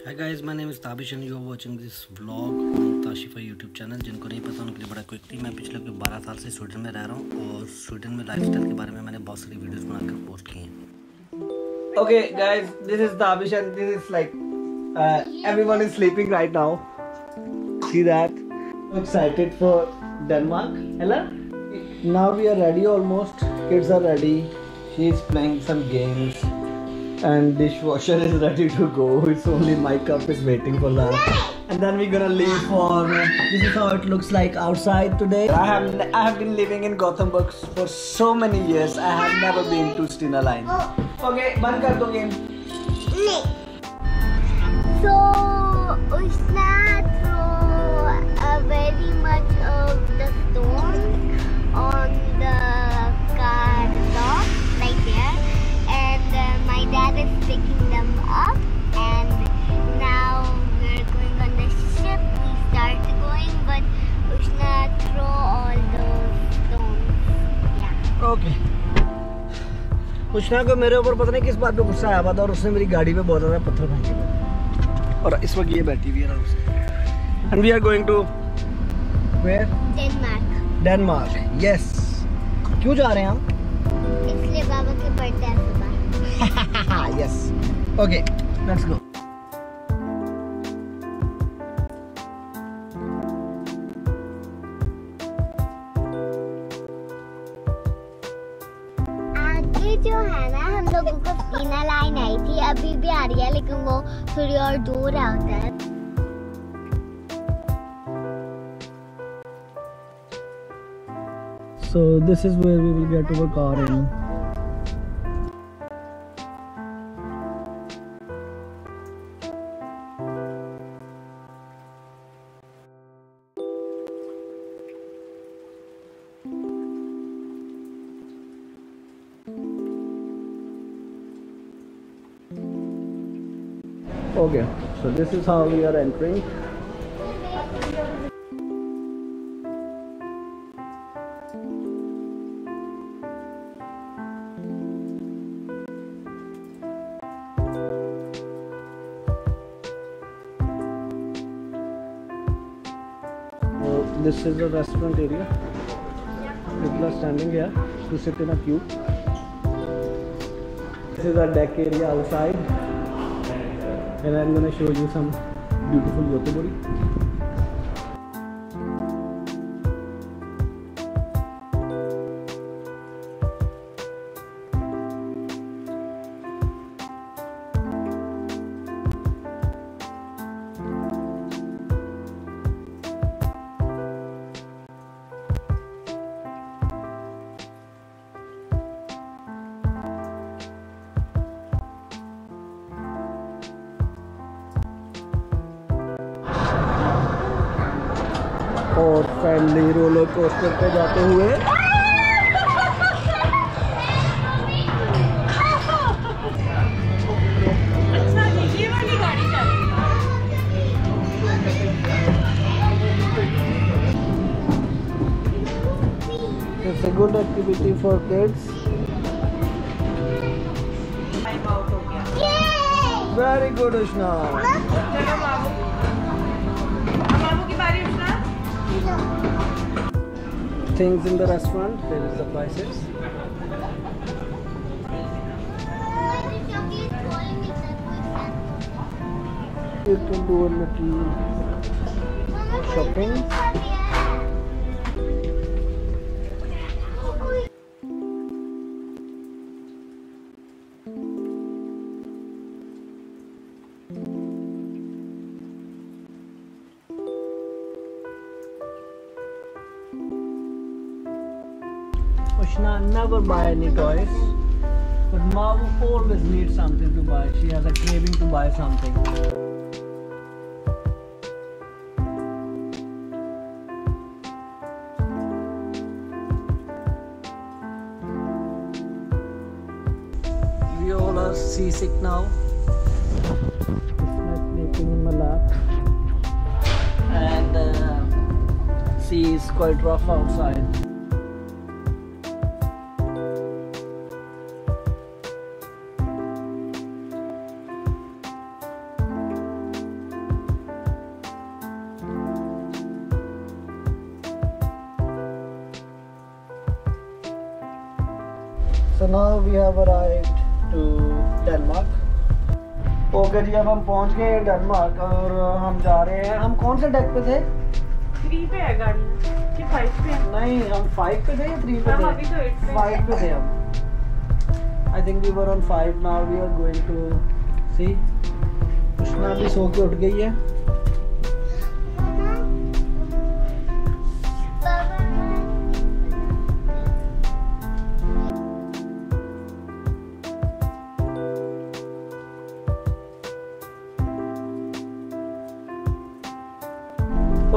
Hi guys, my name is Tabish and you are watching this vlog on Tashify YouTube channel. जिनको नहीं पता उनके लिए बड़ा क्विकली, मैं पिछले 12 साल से स्वीडन में रह रहा हूँ और स्वीडन में लाइफस्टाइल के बारे में मैंने बहुत सारी वीडियोस बनाकर पोस्ट की हैं. Okay guys, this is Tabish and this is like everyone is sleeping right now. See that? I'm excited for Denmark. Ella? Now we are ready almost. Kids are ready. She is playing some games. And dishwasher is ready to go. It's only my cup is waiting for that. And then we're gonna leave for. This is how it looks like outside today. I have been living in Gothenburg for so many years. I have never been to Stena Line. Okay, बंद कर दो game. So Ushna throw very much of the stone on the car dock right there, and my dad is picking them up, and now we're going on the ship. We start going, but Ushna throw all those stones. Yeah. Okay. उष्णा को मेरे ऊपर पता नहीं किस बात पे गुस्सा आया था और उसने मेरी गाड़ी पे बहुत ज़्यादा पत्थर फेंके और इस वक्त ये बैठी हुई है आराम से. And we are going to where? Denmark. Yes. क्यों जा रहे हैं हम? इसलिए बाबा के बर्थडे है सुबह. Yes. Okay. Let's go. आगे जो है ना, हम लोगों को स्टीना लाइन आई थी, अभी भी आ रही है, लेकिन वो थोड़ी और दूर है उधर. So this is where we will get our car in. Okay, so this is how we are entering. This is the restaurant area. People are standing here to sit in a queue. This is our deck area outside, and I'm gonna show you some beautiful yokobori. और family roller coaster पे जाते हुए It's a good activity for kids. Very good, Ushna. Things in the restaurant, there is the prices. You can do a little shopping. Ushna never buy any toys, but Mavu always needs something to buy. She has a craving to buy something. We all are seasick now. Ushna is sleeping in my lap, and sea is quite rough outside. So now we have arrived to Denmark. Okay जी, अब हम पहुंच गए हैं Denmark और हम जा रहे हैं. हम कौन से डेक पे थे? 3 पे है गाड़ी कि 5 पे है? नहीं, हम 5 पे थे या 3 पे थे? हम अभी तो 8 पे 5 पे थे हम. I think we were on 5. Now we are going to see. Krishna भी सो के उठ गई है.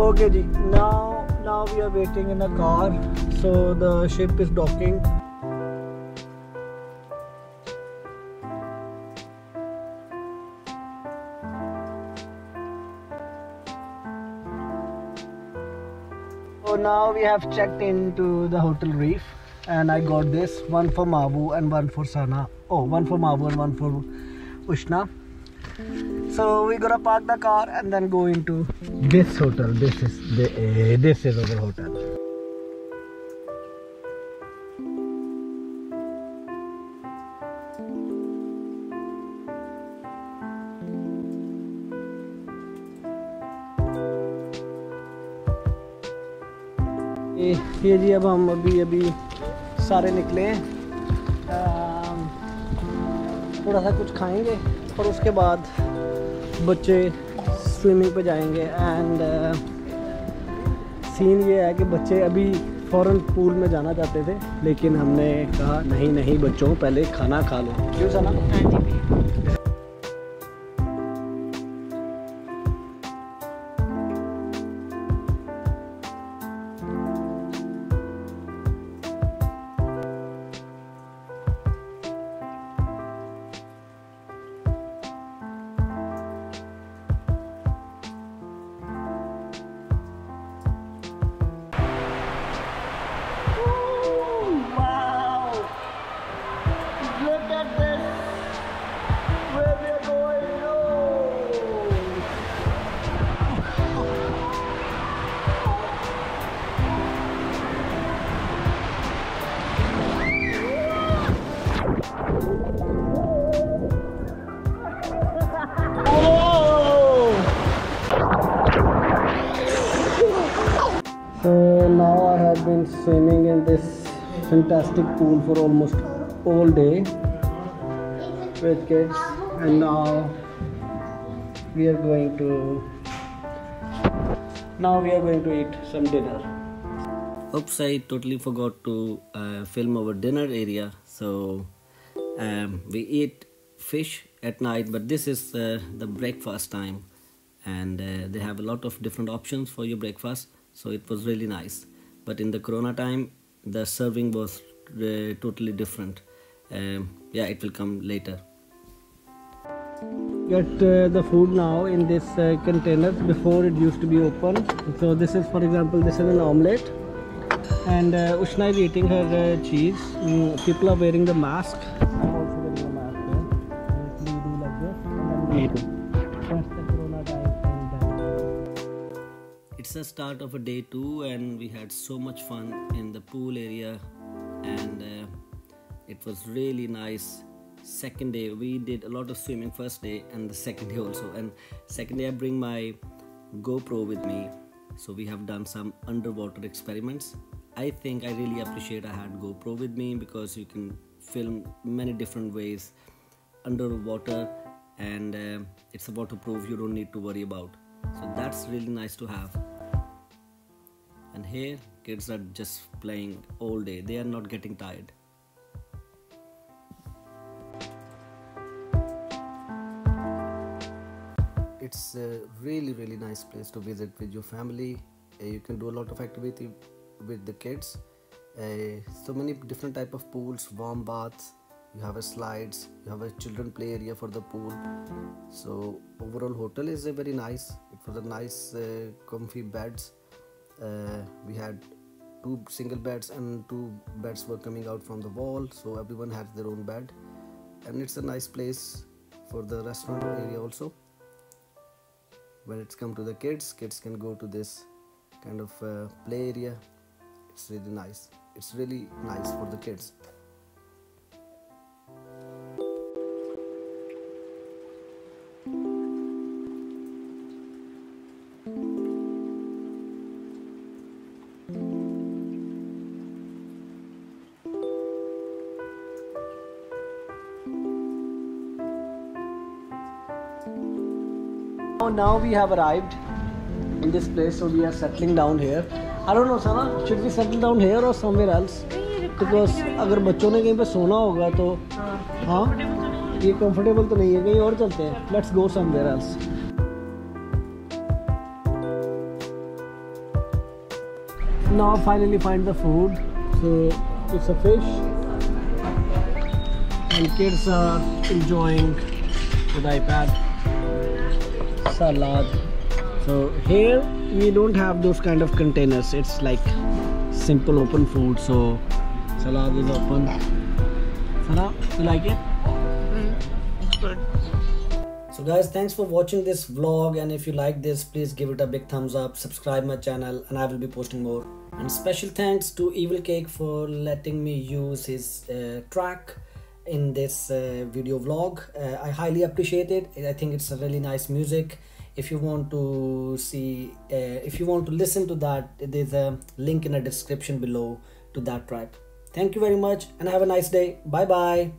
Okay ji, now we are waiting in a car, so the ship is docking. So now we have checked into the hotel Reef, and I got this one for Mabu and one for Sana. Oh, one for Mabu and one for Ushna. So we're gonna park the car and then go into this hotel. This is our hotel. ये जी अब हम अभी सारे निकले हैं. थोड़ा सा कुछ खाएंगे और उसके बाद बच्चे स्विमिंग पे जाएंगे. एंड सीन ये है कि बच्चे अभी फ़ौरन पूल में जाना चाहते थे, लेकिन हमने कहा नहीं बच्चों, पहले खाना खा लो. क्यों सना? हाँ जी भैया. So now I have been swimming in this fantastic pool for almost all day with kids, and now we are going to eat some dinner. Oops, I totally forgot to film our dinner area. So we eat fish at night, but this is the breakfast time, and they have a lot of different options for your breakfast. So it was really nice. But in the corona time, the serving was totally different. Yeah, it will come later. Get the food now in this container. Before it used to be open. So this is, for example, this is an omelette, and Ushna is eating her cheese. People are wearing the mask. I'm also wearing a mask here. We do like this, and then we eat it. That's the corona time. It's the start of a day 2, and we had so much fun in the pool area, and it was really nice. Second day we did a lot of swimming first day, and the second day also. And second day I bring my GoPro with me, so we have done some underwater experiments. I think I really appreciate I had GoPro with me, because you can film many different ways underwater, and it's a waterproof, you don't need to worry about. So that's really nice to have. And here kids are just playing all day, they are not getting tired. It's a really nice place to visit with your family. You can do a lot of activity with the kids. So many different type of pools, warm baths, you have a slides, you have a children play area for the pool. So overall hotel is very nice. It was a nice comfy beds. We had 2 single beds, and 2 beds were coming out from the wall, so everyone has their own bed. And it's a nice place for the restaurant area also. When it's come to the kids can go to this kind of play area. It's really nice. It's really nice for the kids. Now we have arrived in this place, so we are settling down here. I don't know, Sana, should we settle down here or somewhere else? Because अगर बच्चों ने कहीं पे सोना होगा तो हाँ ये comfortable तो नहीं है, कहीं और चलते हैं. Let's go somewhere else. Now finally find the food. So it's a fish, and kids are enjoying with iPad. Salad. So here we don't have those kind of containers. It's like simple open food. So salad is open. Sana, you like it? Good. So guys, thanks for watching this vlog, and if you like this, please give it a big thumbs up, subscribe my channel, and I will be posting more. And special thanks to Evil Cake for letting me use his track in this video vlog. I highly appreciate it. I think it's a really nice music. If you want to see, if you want to listen to that, there's a link in the description below to that track. Thank you very much and have a nice day. Bye bye.